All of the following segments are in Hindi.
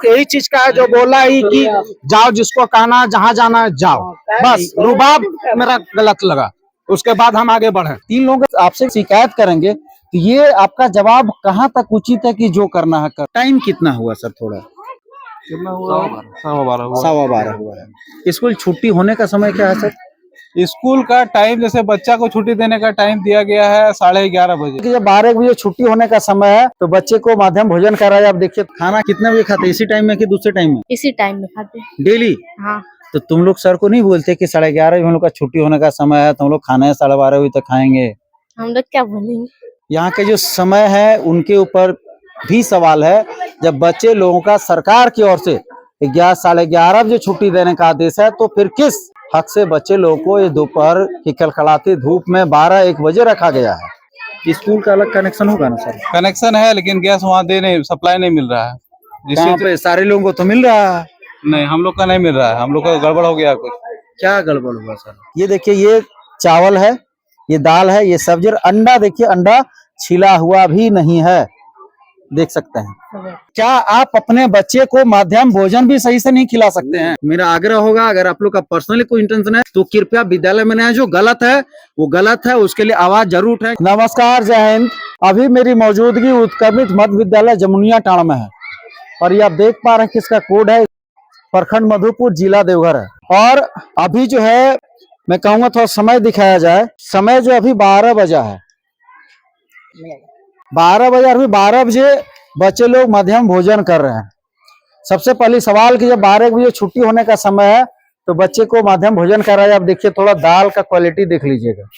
यही चीज का है जो बोला ही कि जाओ जिसको कहना जहाँ जाना है जाओ, बस रुबाब मेरा गलत लगा। उसके बाद हम आगे बढ़े। 3 लोग आपसे शिकायत करेंगे तो ये आपका जवाब कहाँ तक उचित है कि जो करना है कर। टाइम कितना हुआ सर? थोड़ा कितना हुआ? 12:15 12:15 हुआ है। स्कूल छुट्टी होने का समय क्या है सर? स्कूल का टाइम जैसे बच्चा को छुट्टी देने का टाइम दिया गया है 11:30 बजे। कि जब 12 बजे छुट्टी होने का समय है तो बच्चे को मध्याह्न भोजन कराया। आप देखिए खाना कितने बजे खाते हैं? इसी टाइम में कि दूसरे टाइम में? इसी टाइम में खाते हैं डेली? हाँ। तो तुम लोग सर को नहीं बोलते कि 11:30 बजे हम लोग का छुट्टी होने का समय है, तो हम लोग खाना है 12:30 बजे तक खाएंगे? हम लोग क्या बोलेंगे? यहाँ के जो समय है उनके ऊपर भी सवाल है। जब बच्चे लोगों का सरकार की ओर से 11:30 बजे छुट्टी देने का आदेश है, तो फिर किस हक से बच्चे लोगों को ये दोपहर की कलकलाती धूप में 12-1 बजे रखा गया है? स्कूल का अलग कनेक्शन होगा ना सर? कनेक्शन है लेकिन गैस वहाँ सप्लाई नहीं मिल रहा है। कहाँ पे? सारे लोगों को तो मिल रहा है। नहीं, हम लोग का नहीं मिल रहा है। हम लोग का गड़बड़ हो गया कुछ। क्या गड़बड़ हुआ सर? ये देखिए, ये चावल है, ये दाल है, ये सब्जी, अंडा देखिए, अंडा छिला हुआ भी नहीं है, देख सकते हैं। क्या आप अपने बच्चे को मध्याह्न भोजन भी सही से नहीं खिला सकते हैं? मेरा आग्रह होगा, अगर आप लोग का पर्सनली कोई इंटेंशन है तो कृपया विद्यालय में आए। जो गलत है वो गलत है, उसके लिए आवाज जरूर उठाएं। नमस्कार, जय हिंद। अभी मेरी मौजूदगी उत्क्रमित मध्य विद्यालय जमुनिया टाण में है और ये आप देख पा रहे हैं किसका कोड है, प्रखंड मधुपुर, जिला देवघर है। और अभी जो है मैं कहूँगा थोड़ा समय दिखाया जाए। समय जो अभी 12 बजा है, 12 बजे, अभी 12 बजे बच्चे लोग मध्याह्न भोजन कर रहे हैं। सबसे पहले सवाल कि जब 12 बजे छुट्टी होने का समय है तो बच्चे को मध्याह्न भोजन कराया। आप देखिए, थोड़ा दाल का क्वालिटी देख लीजिएगा,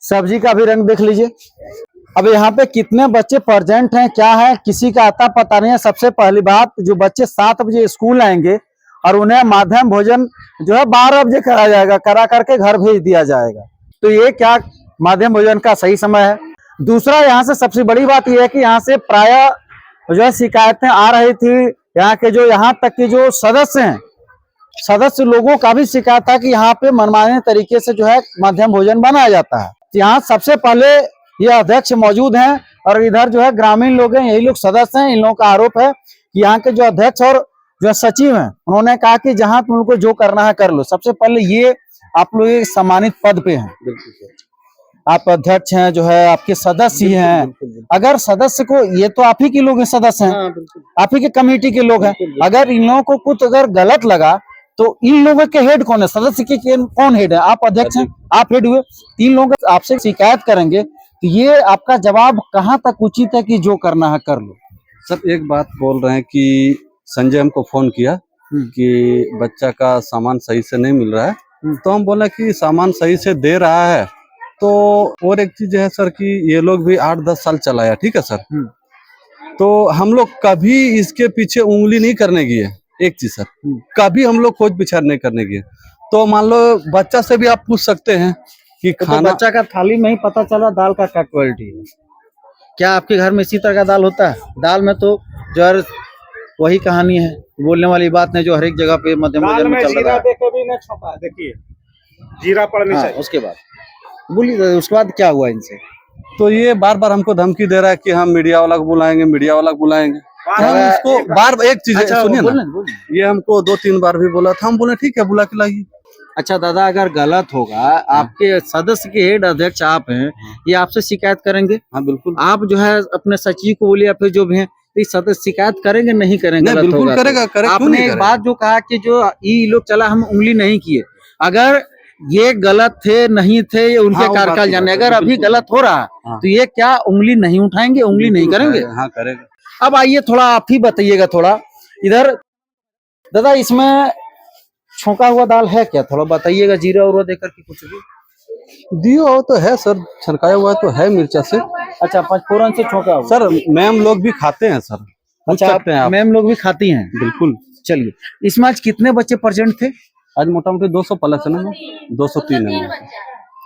सब्जी का भी रंग देख लीजिए। अब यहाँ पे कितने बच्चे प्रेजेंट हैं, क्या है, किसी का आता पता नहीं है। सबसे पहली बात, जो बच्चे 7 बजे स्कूल आएंगे और उन्हें मध्याह्न भोजन जो है 12 बजे कराया जाएगा, करा करके घर भेज दिया जाएगा। तो ये क्या मध्याह्न भोजन का सही समय है? दूसरा, यहाँ से सबसे बड़ी बात यह है कि यहाँ से प्राय जो है शिकायतें आ रही थी। यहाँ के जो यहाँ तक के जो सदस्य हैं, सदस्य लोगों का भी शिकायत था कि यहाँ पे मनमाने तरीके से जो है मध्याह्न भोजन बनाया जाता है। यहाँ सबसे पहले ये अध्यक्ष मौजूद हैं और इधर जो है ग्रामीण लोग हैं, यही लोग सदस्य हैं। इन लोगों का आरोप है कि यहाँ के जो अध्यक्ष और जो सचिव हैं, उन्होंने कहा कि जहां तुम लोग को जो करना है कर लो। सबसे पहले ये आप लोग एक सम्मानित पद पे हैं, आप अध्यक्ष हैं, जो है आपके सदस्य हैं। अगर सदस्य को, ये तो आप ही के लोग हैं, सदस्य हैं, आप ही के कमेटी के लोग हैं। अगर इन लोगों को कुछ अगर गलत लगा तो इन लोगों के हेड कौन है? सदस्य के कौन हेड है? आप अध्यक्ष हैं, आप हेड हुए। 3 लोग आपसे शिकायत करेंगे तो ये आपका जवाब कहाँ तक उचित है कि जो करना है कर लो? सर, एक बात बोल रहे हैं कि संजय हमको फोन किया कि बच्चा का सामान सही से नहीं मिल रहा है, तो हम बोला कि सामान सही से दे रहा है। तो और एक चीज है सर कि ये लोग भी 8-10 साल चलाया, ठीक है सर, तो हम लोग कभी इसके पीछे उंगली नहीं करने गए। एक चीज सर, कभी हम लोग खोज विचार नहीं करने गए। तो मान लो बच्चा से भी आप पूछ सकते हैं कि खाना, तो बच्चा का थाली में ही पता चला दाल का क्या क्वालिटी है। क्या आपके घर में इसी तरह का दाल होता है? दाल में तो जो है वही कहानी है, बोलने वाली बात नहीं, जो हर एक जगह पे मध्यम भोजन में चल रहा है। देखिए जीरा पड़ना चाहिए। उसके बाद बोलिए, उसके बाद क्या हुआ इनसे? तो ये बार बार हमको धमकी दे रहा है कि हम मीडिया वाला को बुलाएंगे, मीडिया वाला को बुलाएंगे। तो हम इसको बार एक चीज सुनिए ना, ये हमको 2-3 बार भी बोला था। हम बोले ठीक है, बुला के लाइए। अच्छा दादा, अगर गलत होगा, आपके सदस्य के हेड अध्यक्ष आप हैं, ये आपसे शिकायत करेंगे? हाँ बिल्कुल। आप जो है अपने सचिव को बोलिए या फिर जो भी है, सदस्य शिकायत करेंगे नहीं करेंगे? नहीं, बिल्कुल करेगा, करेगा। आपने एक बात जो कहा कि जो ये लोग चला, हम उंगली नहीं किए। अगर ये गलत थे नहीं थे, ये उनके कार्यकाल जाने। अगर अभी गलत हो रहा तो ये क्या उंगली नहीं उठाएंगे, उंगली नहीं करेंगे? हाँ करेगा। अब आइए थोड़ा आप ही बताइएगा, थोड़ा इधर दादा, इसमें छोंका हुआ दाल है क्या? थोड़ा बताइएगा, जीरा उरा देकर के कुछ भी दिया हो तो है सर, छनकाया हुआ तो है मिर्चा से। अच्छा, पचफोरन से छोंका हुआ। सर मैम लोग भी खाते हैं सर, पूछ सकते हैं आप। मैम लोग भी खाती हैं? बिल्कुल। चलिए, इसमें आज कितने बच्चे प्रेजेंट थे? आज मोटा मोटी 200 प्लस है ना, 203 है।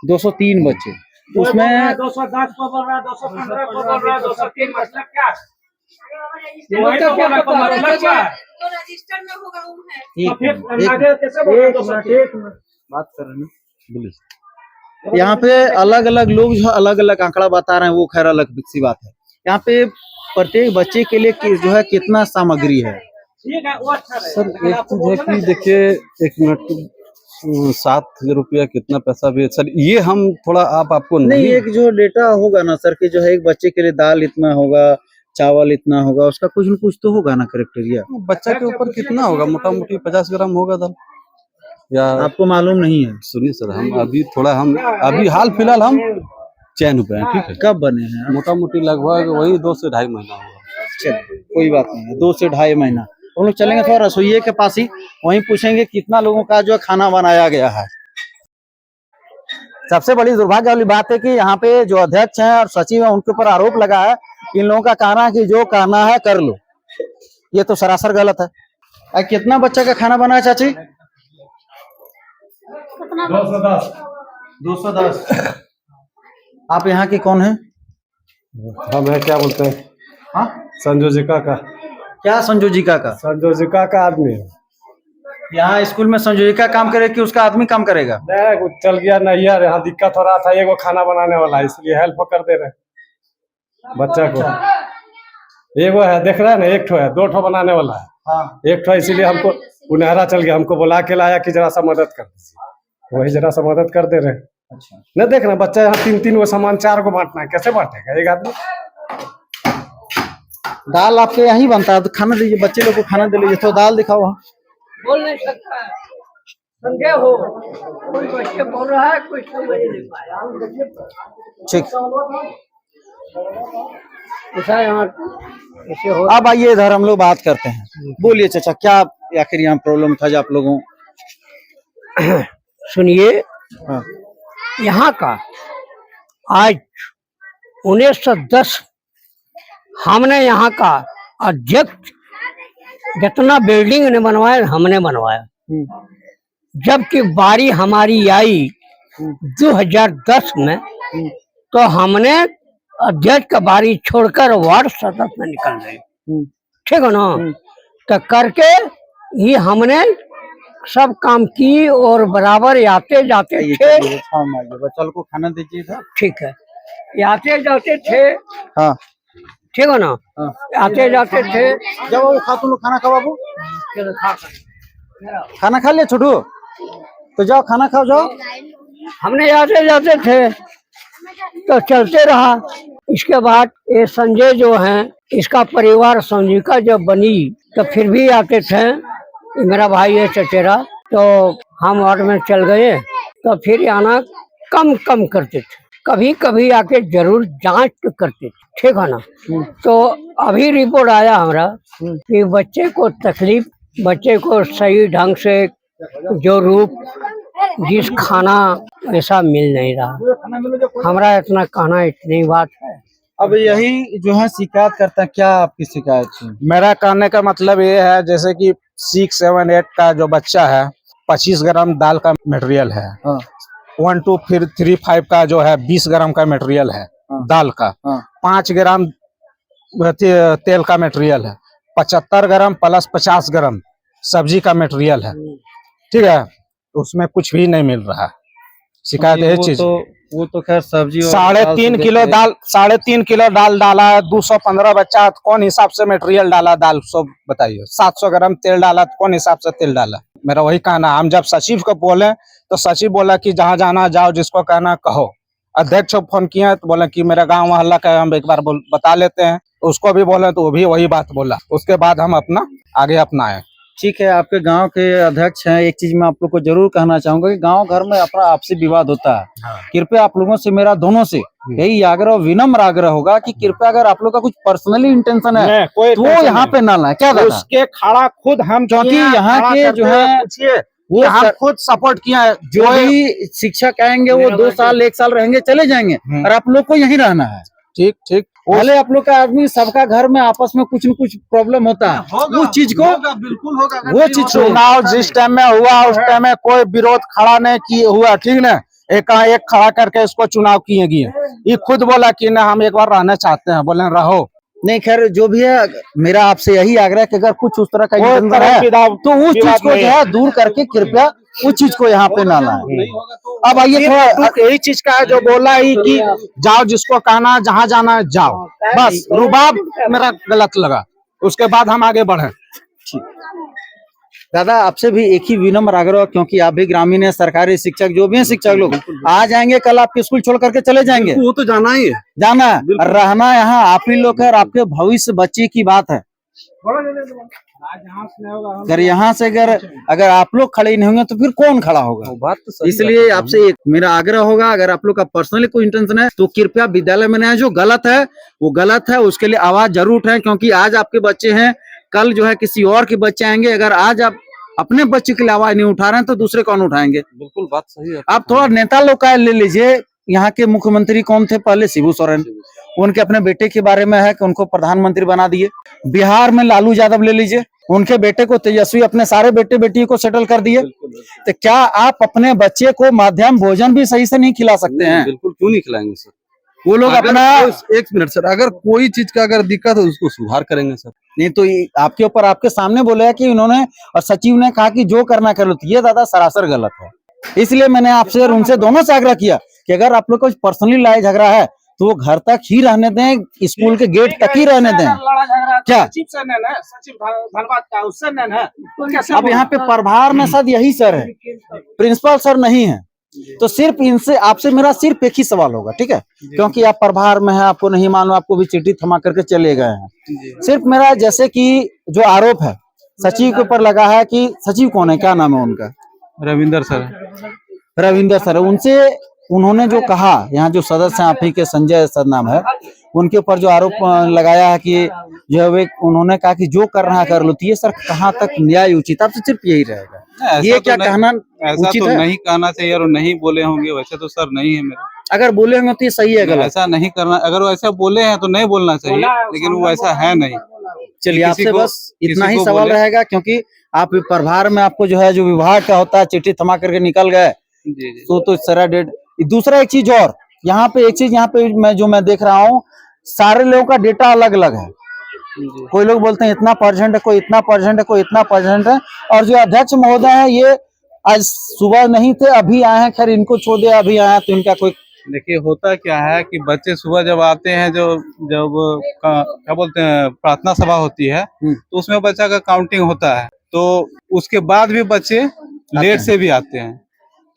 203 बच्चे। उसमें 210 को बोल रहा है, 215 को बोल रहा है, 203 मतलब क्या? तो रजिस्टर में होगा वो है। बात कर रहे हैं। यहाँ पे अलग अलग लोग जो अलग अलग आंकड़ा बता रहे हैं, वो खैर अलग सी बात है। यहाँ पे प्रत्येक बच्चे के लिए जो है कितना सामग्री है, सर एक चीज है कि देखिए, 1 मिनट, 7,000 रुपया कितना पैसा भी है सर, ये हम थोड़ा आपको नहीं, एक जो डेटा होगा ना सर, कि जो है एक बच्चे के लिए दाल इतना होगा, चावल इतना होगा, उसका कुछ न कुछ तो होगा ना क्राइटेरिया। बच्चा के ऊपर कितना होगा, मोटा मोटी 50 ग्राम होगा दाल, या आपको मालूम नहीं है? सुनिए सर, हम अभी हाल फिलहाल हम चयन हुए हैं, ठीक है। कब बने हैं? मोटा मोटी लगभग वही 2 से 2.5 महीना हुआ। चलिए कोई बात नहीं है, 2 से 2.5 महीना। हम लोग चलेंगे थोड़ा रसोइये के पास ही, वहीं पूछेंगे कितना लोगों का जो खाना बनाया गया है। सबसे बड़ी दुर्भाग्य वाली बात है कि यहाँ पे जो अध्यक्ष हैं और सचिव हैं, उनके ऊपर आरोप लगा है इन लोगों का कहना है कि जो करना है कर लो। ये तो सरासर गलत है। कितना बच्चा का खाना बना है चाची? 210। 210। आप यहाँ के कौन है? हम है, क्या बोलते हैं, हाँ, संयोजिका का। क्या संयोजिका का? संयोजिका का आदमी है। यहाँ स्कूल में संयोजिका काम करे कि उसका आदमी काम करेगा? नहीं, कुछ चल गया नहीं यार, यहाँ दिक्कत हो रहा था, एगो खाना बनाने वाला, इसलिए हेल्प कर दे रहे बच्चा को। एगो है, देख रहे हैं ना, एक ठो है, 2 ठो बनाने वाला है। हाँ। एक ठो इसीलिए हमको उनहरा चल गया, हमको बुला के लाया कि जरा सा मदद कर दीजिए, वही जरा सा मदद कर दे रहे। अच्छा, नहीं देखना, बच्चा यहाँ 3-3 गो सामान 4 को बांटना है, कैसे बांटेगा एक आदमी? दाल आपके यहाँ ही बनता है, तो खाना दीजिए, बच्चे लोग को खाना दे लीजिए। तो दाल दिखाओ वहाँ। बोल नहीं सकता है, समझे हो? कोई बच्चे बोल रहा है, कोई समझ नहीं पाया। ठीक, ऐसा यहाँ ऐसे हो। अब आइए इधर, हम लोग बात करते हैं। बोलिए चाचा, क्या आखिर यहाँ प्रॉब्लम था जो आप लोगों? सुनिए, हाँ, यहाँ का आज 1910 हमने यहाँ का अध्यक्ष जितना बिल्डिंग ने बनवाया हमने बनवाया। जबकि बारी हमारी आई 2010 में, तो हमने अध्यक्ष का बारी छोड़कर वार्ड सदस्य में निकल गए, ठीक है ना? तो करके ही हमने सब काम की और बराबर आते जाते थे। बच्चा लोग को खाना दीजिए था। ठीक है, आते जाते थे, हाँ, ठीक है ना? हाँ। आते जाते थे। जब वो खा, तुम लोग खाना खाओ बाबू। खाना खा लिया छोटू? तो जाओ खाना खाओ, जाओ। हमने आते जाते थे तो चलते रहा। इसके बाद ये संजय जो हैं, इसका परिवार संजीविका जब बनी तो फिर भी आते थे। ये मेरा भाई है चचेरा, तो हम वार्ड में चल गए तो फिर आना कम करते थे। कभी कभी आके जरूर जांच तो करते थे, ठीक है ना? तो अभी रिपोर्ट आया हमारा कि बच्चे को तकलीफ, बच्चे को सही ढंग से जो रूप जिस खाना ऐसा मिल नहीं रहा। हमारा इतना कहना, इतनी बात है। अब यही जो है शिकायत करता है, क्या आपकी शिकायत है? मेरा कहने का मतलब ये है, जैसे कि 6, 7, 8 का जो बच्चा है, 25 ग्राम दाल का मटेरियल है। हाँ, 1, 2, फिर 3, 5 का जो है 20 ग्राम का मटेरियल है। हाँ। दाल का। हाँ। 5 ग्राम तेल का मटेरियल है। 75 ग्राम प्लस 50 ग्राम सब्जी का मटेरियल है, ठीक है? उसमें कुछ भी नहीं मिल रहा है। शिकायत यही चीज। वो तो खैर सब्जी 3.5 किलो दाल, 3.5 किलो दाल डाला है, 215 बच्चा, कौन हिसाब से मटेरियल डाला दाल, सब बताइए। 700 ग्राम तेल डाला, कौन हिसाब से तेल डाला? मेरा वही कहना। हम जब सचिव को बोले तो सचिव बोला कि जहाँ जाना जाओ, जिसको कहना कहो। अध्यक्ष को फोन किया तो बोला कि मेरा गांव मोहल्ला का हम एक बार बता लेते हैं। उसको भी बोले तो वो भी वही बात बोला। उसके बाद हम अपना आगे अपनाए। ठीक है, आपके गांव के अध्यक्ष हैं। एक चीज मैं आप लोग को जरूर कहना चाहूंगा कि गांव घर में अपना आपसी विवाद होता है। कृपया आप लोगों से, मेरा दोनों से यही आग्रह, विनम्र आग्रह होगा कि कृपया अगर आप लोग का कुछ पर्सनली इंटेंशन है तो वो यहाँ पे ना लाए। क्या दादा? उसके खड़ा खुद हम, क्योंकि यहाँ के जो है वो हम खुद सपोर्ट किया है। जो भी शिक्षक आएंगे वो 2 साल 1 साल रहेंगे, चले जाएंगे, और आप लोग को यहीं रहना है। ठीक ठीक। भले आप लोग का आदमी, सबका घर में आपस में कुछ न कुछ प्रॉब्लम होता है, उस चीज को बिल्कुल होगा। वो चीज चुनाव जिस टाइम में हुआ उस टाइम में कोई विरोध खड़ा नहीं किए हुआ, ठीक ना? एक खड़ा करके इसको चुनाव किए गए। ये खुद बोला कि ना हम एक बार रहना चाहते हैं, बोले रहो। नहीं, खैर जो भी है, मेरा आपसे यही आग्रह कि अगर कुछ उस तरह का इंटेंशन है तो उस चीज को जो है दूर करके कृपया उस चीज को यहाँ पे ना लाए। अब आइए थोड़ा, यही चीज का है जो बोला ही कि जाओ, जिसको कहना जहाँ जाना जाओ, बस। रुबाब मेरा गलत लगा। उसके बाद हम आगे बढ़े। दादा आपसे भी एक ही विनम्र आग्रह, क्योंकि आप भी ग्रामीण है, सरकारी शिक्षक जो भी हैं शिक्षक लोग आ जाएंगे, कल आपके स्कूल छोड़ करके चले जाएंगे, वो तो जाना ही है, जाना है, रहना यहाँ आप ही लोग है और आपके भविष्य बच्चे की बात है। अगर यहाँ से अगर आप लोग खड़े नहीं होंगे तो फिर कौन खड़ा होगा? बात तो सही इसलिए आपसे एक मेरा आग्रह होगा, अगर आप लोग का पर्सनली कोई इंटेंशन है तो कृपया विद्यालय में नहीं, जो गलत है वो गलत है, उसके लिए आवाज जरूर उठाएं, क्योंकि आज आपके बच्चे हैं, कल जो है किसी और के बच्चे आएंगे। अगर आज आप अपने बच्चे के लिए आवाज नहीं उठा रहे हैं तो दूसरे कौन उठाएंगे? बिल्कुल बात सही है। आप थोड़ा नेता लोग का ले लीजिए। यहाँ के मुख्यमंत्री कौन थे पहले? शिबू सोरेन। उनके अपने बेटे के बारे में है कि उनको प्रधानमंत्री बना दिए। बिहार में लालू यादव ले लीजिए, उनके बेटे को तेजस्वी अपने सारे बेटे बेटियों को सेटल कर दिए। तो क्या आप अपने बच्चे को मध्याह्न भोजन भी सही से नहीं खिला सकते हैं? बिल्कुल, क्यों नहीं खिलाएंगे सर? वो लोग अपना एक मिनट सर, अगर कोई चीज का अगर दिक्कत है उसको सुधार करेंगे सर। नहीं तो आपके ऊपर आपके सामने बोले है कि उन्होंने और सचिव ने कहा कि जो करना कर लो, तो ये दादा सरासर गलत है। इसलिए मैंने आपसे और उनसे दोनों से आग्रह किया कि अगर आप लोग को पर्सनली लड़ाई झगड़ा है तो वो घर तक ही रहने दें, स्कूल के गेट तक ही रहने दें। क्या सचिव से नहीं है, सचिव धनबाद का उससे नहीं है, तो कैसे अब यहाँ पे प्रभार में शायद यही सर है, प्रिंसिपल सर नहीं है। तो सिर्फ इनसे आपसे मेरा सिर्फ एक ही सवाल होगा, ठीक है? क्योंकि आप प्रभार में है, आपको नहीं मालूम, आपको भी चिट्ठी थमा करके चले गए हैं। सिर्फ मेरा जैसे कि जो आरोप है सचिव के ऊपर लगा है कि सचिव कौन है, क्या नाम है उनका? रविंदर सर। रविंदर सर। उनसे उन्होंने जो कहा, यहाँ जो सदस्य हैं आप ही के, संजय सर नाम है, उनके ऊपर जो आरोप लगाया है कि जो वे उन्होंने कहा कि जो करना है कर लो, तो ये सर कहाँ तक न्याय उचित? आपसे सिर्फ यही रहेगा, ये क्या कहना ऐसा उचित तो है? नहीं कहना चाहिए और नहीं बोले होंगे, वैसे तो सर नहीं है मेरा। अगर बोले होंगे तो ये सही है गलत? ऐसा नहीं करना, अगर वो ऐसा बोले हैं तो नहीं बोलना चाहिए, लेकिन वो ऐसा है नहीं। चलिए, किसी आपसे को- बस इतना किसी ही को सवाल बोले। रहेगा, क्योंकि आप प्रभार में आपको जो है जो विभाग का होता है चिट्ठी थमा करके निकल गए, जी जी। तो सरा डेट। दूसरा एक चीज और, यहाँ पे एक चीज यहाँ पे मैं देख रहा हूँ, सारे लोगों का डेटा अलग अलग है। कोई लोग बोलते हैं इतना परसेंट है, कोई इतना परसेंट है, कोई इतना परसेंट है। और जो अध्यक्ष महोदय है ये आज सुबह नहीं थे, अभी आए हैं, खैर इनको छोड़ दिया, अभी आए हैं, तो इनका कोई देखिए होता क्या है कि बच्चे सुबह जब आते हैं, जब क्या बोलते हैं प्रार्थना सभा होती है, तो उसमें बच्चा का काउंटिंग होता है, तो उसके बाद भी बच्चे लेट से भी आते हैं।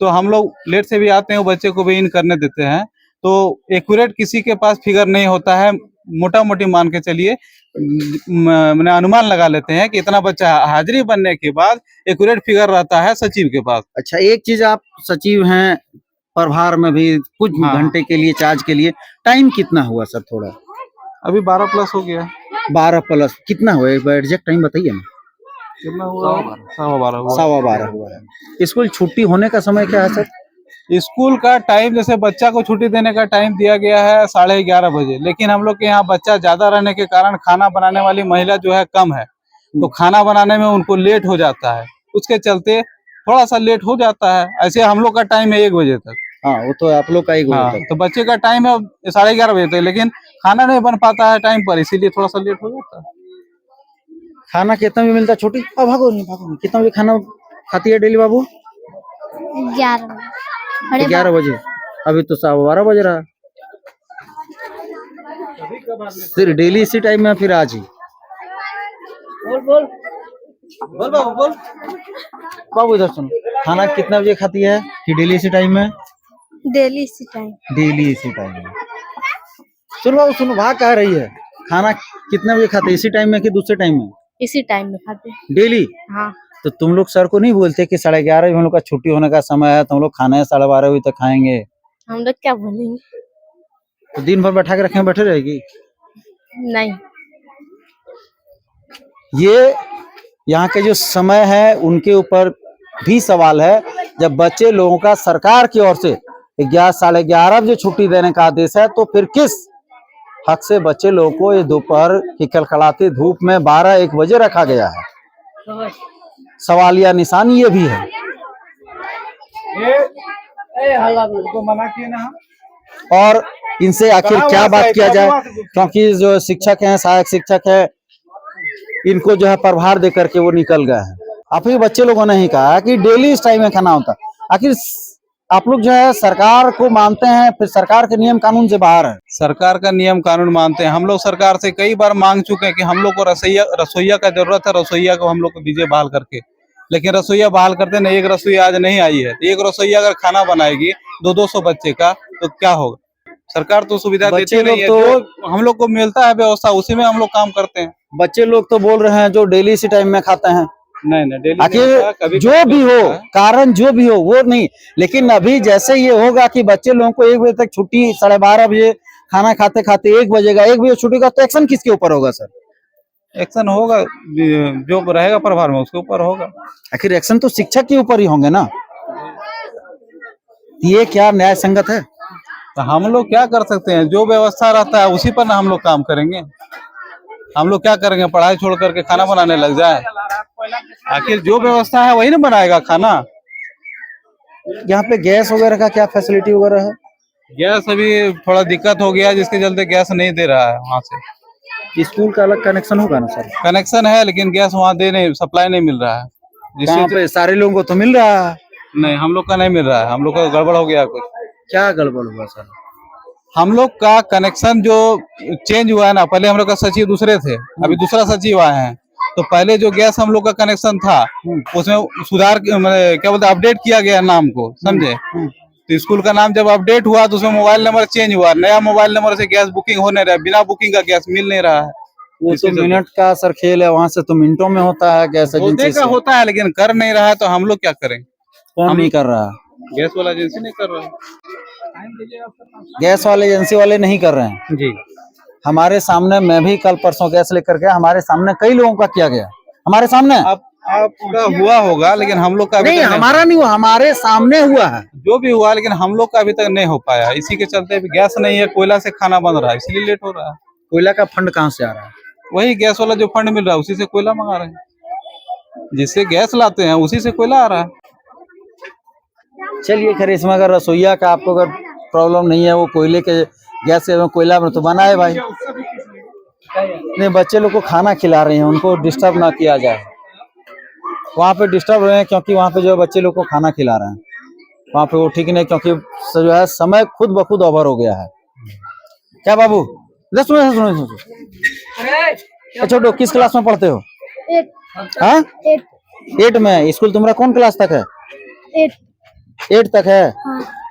तो हम लोग लेट से भी आते हैं, वो बच्चे को भी इन करने देते हैं। तो एक्यूरेट किसी के पास फिगर नहीं होता है, मोटा मोटी मान के चलिए, मैंने अनुमान लगा लेते हैं कि इतना बच्चा हाजिरी बनने के बाद एक्यूरेट फिगर रहता है सचिव के पास। अच्छा, एक चीज, आप सचिव हैं, प्रभार में भी कुछ हाँ। घंटे के लिए, चार्ज के लिए टाइम कितना हुआ सर? थोड़ा अभी 12+ हो गया। 12+ कितना हुआ? एक बार एग्जैक्ट टाइम बताइए ना। कितना हुआ? 12:15 हुआ। 12:15 हुआ है। स्कूल छुट्टी होने का समय क्या है सर? स्कूल का टाइम, जैसे बच्चा को छुट्टी देने का टाइम दिया गया है 11:30 बजे, लेकिन हम लोग के यहाँ बच्चा ज्यादा रहने के कारण खाना बनाने वाली महिला जो है कम है, तो खाना बनाने में उनको लेट हो जाता है, उसके चलते थोड़ा सा लेट हो जाता है। ऐसे हम लोग का टाइम है 1 बजे तक। हाँ, वो तो आप लोग का ही हाँ, होता है। तो बच्चे का टाइम है 11:30 बजे तक, लेकिन खाना नहीं बन पाता है टाइम पर, इसीलिए थोड़ा सा लेट हो जाता है। खाना कितना भी मिलता है? छोटी भागो नहीं, कितना बजे खाना खाती है डेली बाबू? 11 बजे। अभी तो 12:15 बज रहा है। फिर डेली इसी टाइम में, फिर आज ही? बोल बाबू, इधर सुनो, खाना कितना बजे खाती है कि डेली इसी टाइम में? डेली इसी टाइम। डेली इसी टाइम में। सुनो बाबू सुनो, भाग कह रही है। खाना कितने बजे खाते हैं? इसी टाइम में कि दूसरे टाइम में? इसी टाइम में खाते हैं। डेली? हाँ। तो तुम लोग सर को नहीं बोलते कि 11:30 बजे हम लोग का छुट्टी होने का समय है, तुम लोग खाना है 12:30 बजे तक खाएंगे? हम लोग क्या बोलेंगे? तो दिन भर बैठा के रखे, बैठे रहेगी? नहीं। ये यहाँ के जो समय है उनके ऊपर भी सवाल है। जब बच्चे लोगों का सरकार की ओर से 11:30 बजे छुट्टी देने का आदेश है, तो फिर किस हक से बच्चे लोगों को ये दोपहर की कलकलाती धूप में 12-1 बजे रखा गया है? सवालिया निशान ये भी है। मना किए ना। और इनसे आखिर क्या बात किया जाए, क्योंकि जो शिक्षक हैं, सहायक शिक्षक है, इनको जो है प्रभार दे करके वो निकल गए हैं। आप ही बच्चे लोगों ने ही कहा कि डेली इस टाइम में खाना होता, आखिर आप लोग जो है सरकार को मानते हैं, फिर सरकार के नियम कानून से बाहर है। सरकार का नियम कानून मानते हैं। हम लोग सरकार से कई बार मांग चुके हैं कि हम लोग को रसोईया का जरूरत है, रसोईया को हम लोग को दीजिए बहाल करके, लेकिन रसोईया बहाल करते नहीं। एक रसोईया आज नहीं आई है, तो एक रसोईया अगर खाना बनाएगी 200 बच्चे का तो क्या होगा। सरकार तो सुविधा बच्चे देती नहीं है, लोग जो हम लोग को मिलता है व्यवस्था उसी में हम लोग काम करते हैं। बच्चे लोग तो बोल रहे हैं जो डेली इसी टाइम में खाते हैं। नहीं डेली नहीं होता, आखिर कभी जो कभी भी हो, होता है। कारण जो भी हो वो नहीं, लेकिन अभी जैसे ये होगा कि बच्चे लोगों को 1 बजे तक छुट्टी, 12:30 बजे खाना खाते खाते 1 बजेगा, 1 बजे छुट्टी का, तो एक्शन किसके ऊपर होगा सर? एक्शन होगा जो रहेगा प्रभार में उसके ऊपर होगा। आखिर एक्शन तो शिक्षक के ऊपर ही होंगे ना। ये क्या न्याय संगत है? तो हम लोग क्या कर सकते हैं, जो व्यवस्था रहता है उसी पर ना हम लोग काम करेंगे। हम लोग क्या करेंगे, पढ़ाई छोड़ करके खाना बनाने लग जाए? आखिर जो व्यवस्था है वही ना बनाएगा खाना। यहाँ पे गैस वगैरह का क्या फैसिलिटी वगैरह है? गैस अभी थोड़ा दिक्कत हो गया, जिसके चलते गैस नहीं दे रहा है वहाँ से। स्कूल का अलग कनेक्शन होगा ना सर? कनेक्शन है लेकिन गैस वहाँ सप्लाई नहीं मिल रहा है, वहाँ जिससे पे सारे लोगों को तो मिल रहा है। नहीं हम लोग का नहीं मिल रहा है। हम लोग का गड़बड़ हो गया कुछ। क्या गड़बड़ हुआ सर? हम लोग का कनेक्शन जो चेंज हुआ है ना, पहले हम लोग का सचिव दूसरे थे, अभी दूसरा सचिव आए हैं। तो पहले जो गैस हम लोग का कनेक्शन था उसमें सुधार क्या बोलते अपडेट किया गया नाम को, समझे। तो स्कूल का नाम जब अपडेट हुआ तो उसमें मोबाइल नंबर चेंज हुआ, नया मोबाइल नंबर से गैस बुकिंग होने रहा है, बिना बुकिंग का गैस मिल नहीं रहा है। वो तो मिनट का सर खेल है, वहाँ से तो मिनटों में होता है गैस होने एजेंसी का से। होता है लेकिन कर नहीं रहा है, तो हम लोग क्या करें। कौन नहीं कर रहा? गैस वाला एजेंसी नहीं कर रहा है। गैस वाले एजेंसी वाले नहीं कर रहे हैं जी। हमारे सामने, मैं भी कल परसों गैस लेकर गया, हमारे सामने कई लोगों का किया गया, हमारे सामने। आपका हुआ होगा लेकिन हम लोग का अभी नहीं, तक हमारा नहीं हुआ, हमारे सामने हुआ है। जो भी हुआ लेकिन हम लोग का अभी तक नहीं हो पाया। इसी के चलते अभी गैस नहीं है, कोयला से खाना बन रहा है, इसलिए लेट हो रहा है। कोयला का फंड कहाँ से आ रहा है? वही गैस वाला जो फंड मिल रहा है उसी से कोयला मंगा रहे हैं, जिससे गैस लाते हैं उसी से कोयला आ रहा है। चलिए खैर, इसमें अगर रसोईया का आपको अगर प्रॉब्लम नहीं है, वो कोयले के गैस से कोयला में तो बनाए भाई। नहीं, बच्चे लोग को खाना खिला रहे हैं, उनको डिस्टर्ब ना किया जाए। वहाँ पे डिस्टर्ब रहे हैं क्योंकि वहाँ पे जो बच्चे लोग को खाना खिला रहे हैं, वहाँ पे वो ठीक नहीं, क्योंकि जो है समय खुद ब खुद ओवर हो गया है। क्या बाबू, सुनो छोटो, किस क्लास में पढ़ते हो? 8 में। स्कूल तुम्हारा कौन क्लास तक है? 8 तक है।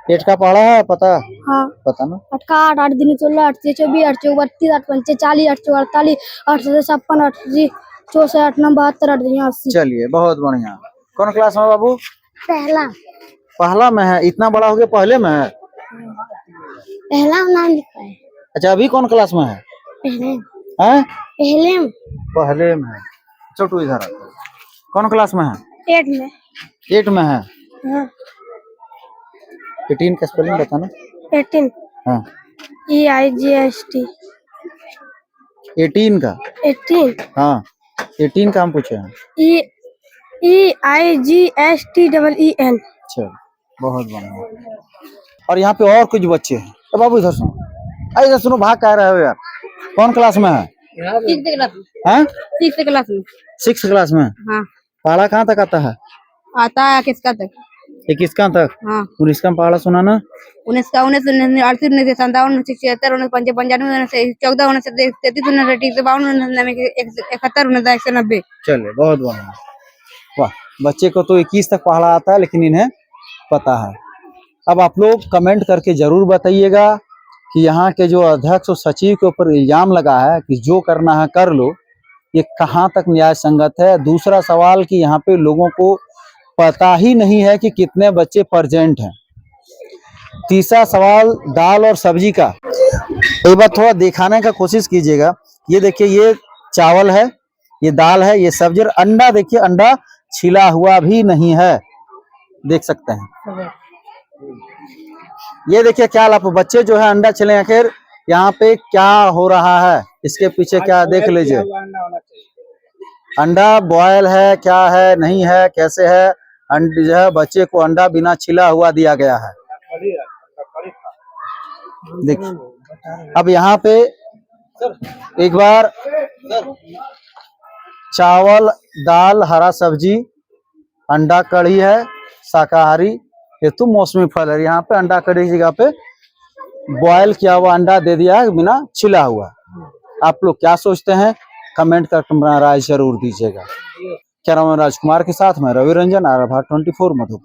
8 का पढ़ा है पता? हाँ। पता ना। 8 का 8, 8 दिन 16, 8 से 24, 8 से 32, 8 पंचे 40, 8 से 48, 8 से 56, 8 से 64, 8 9 72, 8 से 80। चलिए बहुत बढ़िया। कौन क्लास में बाबू? पहला पहला में है। इतना बड़ा हो गया, पहले में है। पहला नाम लिखा है। अच्छा, अभी कौन क्लास में है? पहले हैं? पहले में पहले में है। छोटू इधर आता है। कौन क्लास में है? 8 में। 8 में है। हाँ। 18 का स्पेलिंग बताना। 18 हाँ, EIGST 18 का। 18 हाँ, 18 का हम पूछे हैं। EIGSTEEN। चलो बहुत बढ़िया। और यहाँ पे और कुछ बच्चे हैं। तो बाबू इधर सुनो, इधर सुनो, भाग कह रहे हो यार। कौन क्लास में है? 6th क्लास में। हैं? 6th क्लास में। 6 क्लास में। हाँ। पढ़ा कहाँ तक आता है? आता है किसका तक? 21 तक। हाँ। 19 का पढ़ा सुनाना। 19 का 19 38 19 57 19 76 19 95 19 14 19 33 19 52 19 71 19 190। चलिए बहुत बढ़िया। वाह, बच्चे को तो 21 तक पढ़ा आता है लेकिन इन्हें पता है। अब आप लोग कमेंट करके जरूर बताइएगा कि यहाँ के जो अध्यक्ष और सचिव के ऊपर इल्जाम लगा है कि जो करना है कर लो, ये कहाँ तक न्याय संगत है। दूसरा सवाल कि यहाँ पे लोगों को पता ही नहीं है कि कितने बच्चे प्रेजेंट हैं। तीसरा सवाल दाल और सब्जी का, एक बार थोड़ा दिखाने का कोशिश कीजिएगा। ये देखिए, ये चावल है, ये दाल है, ये सब्जी, और अंडा देखिए, अंडा छिला हुआ भी नहीं है, देख सकते हैं। ये देखिए क्या लाभ, बच्चे जो है अंडा छिले। आखिर यहाँ पे क्या हो रहा है, इसके पीछे क्या देख लीजिए। अंडा बॉयल है, क्या है, नहीं है, कैसे है। अंडा जो है बच्चे को अंडा बिना छिला हुआ दिया गया है। देखिए अब यहाँ पे एक बार चावल, दाल, हरा सब्जी, अंडा कढ़ी है शाकाहारी, ये तो मौसमी फल है। यहाँ पे अंडा करी जगह पे बॉयल किया हुआ अंडा दे दिया है बिना छिला हुआ। आप लोग क्या सोचते हैं कमेंट करके अपना राय जरूर दीजिएगा। कैमरामैन राजकुमार के साथ मैं रवि रंजन, आर भारत 24 मधुपुर।